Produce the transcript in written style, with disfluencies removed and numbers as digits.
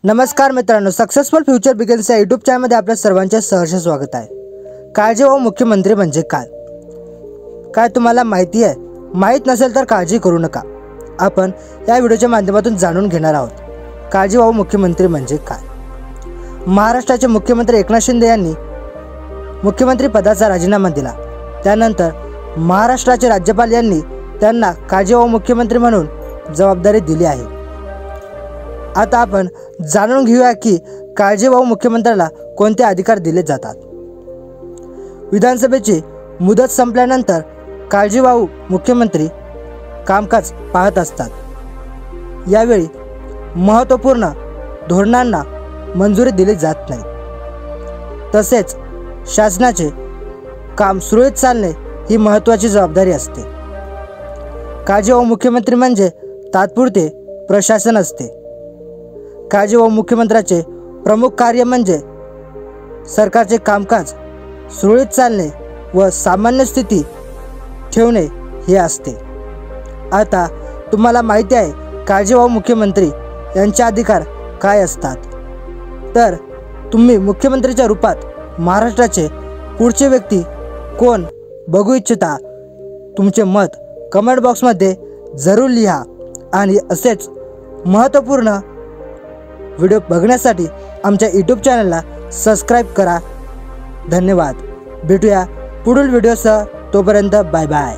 नमस्कार मित्रांनो, successful future begins या यूट्यूब चॅनलमध्ये आपल्या सर्वांचे सहर्ष स्वागत आहे। काळजी व मुख्यमंत्री म्हणजे काय तुम्हाला माहिती आहे? माहीत नसेल तर काळजी करू नका। आपण या व्हिडिओच्या माध्यमातून जाणून घेणार आहोत काळजी व मुख्यमंत्री म्हणजे काय। महाराष्ट्राचे मुख्यमंत्री एकनाथ शिंदे यांनी मुख्यमंत्री पदाचा राजीनामा दिला। त्यानंतर महाराष्ट्राचे राज्यपाल यांनी त्यांना काळजी व मुख्यमंत्री म्हणून जबाबदारी दिली आहे। आता आपण जाणून घेऊया की काळजीवाहू मुख्यमंत्र्याला कोणते अधिकार दिले जातात। विधानसभेची मुदत संपल्यानंतर काळजीवाहू मुख्यमंत्री कामकाज पाहत असतात। यावेळी महत्त्वपूर्ण धोरणांना मंजुरी दिली जात नाही, तसेच शासनाचे काम सुरळीत चालणे ही महत्त्वाची जबाबदारी असते। काळजीवाहू मुख्यमंत्री म्हणजे तात्पुरते प्रशासन असते। काळजीवाहू मुख्यमंत्र्याचे प्रमुख कार्य म्हणजे सरकारचे कामकाज सुरळीत चालणे व सामान्य स्थिती ठेवणे हे असते। आता तुम्हाला माहिती आहे काळजीवाहू मुख्यमंत्री यांचे अधिकार काय असतात? तर तुम्ही मुख्यमंत्रीच्या रूपात महाराष्ट्राचे पुढचे व्यक्ती कोण बघू इच्छिता? तुमचे मत कमेंट बॉक्समध्ये जरूर लिहा आणि असेच महत्त्वपूर्ण व्हिडिओ बघण्यासाठी आमच्या यूट्यूब चॅनलला सबस्क्राईब करा। धन्यवाद। भेटूया पुढील व्हिडिओसह, तोपर्यंत बाय बाय।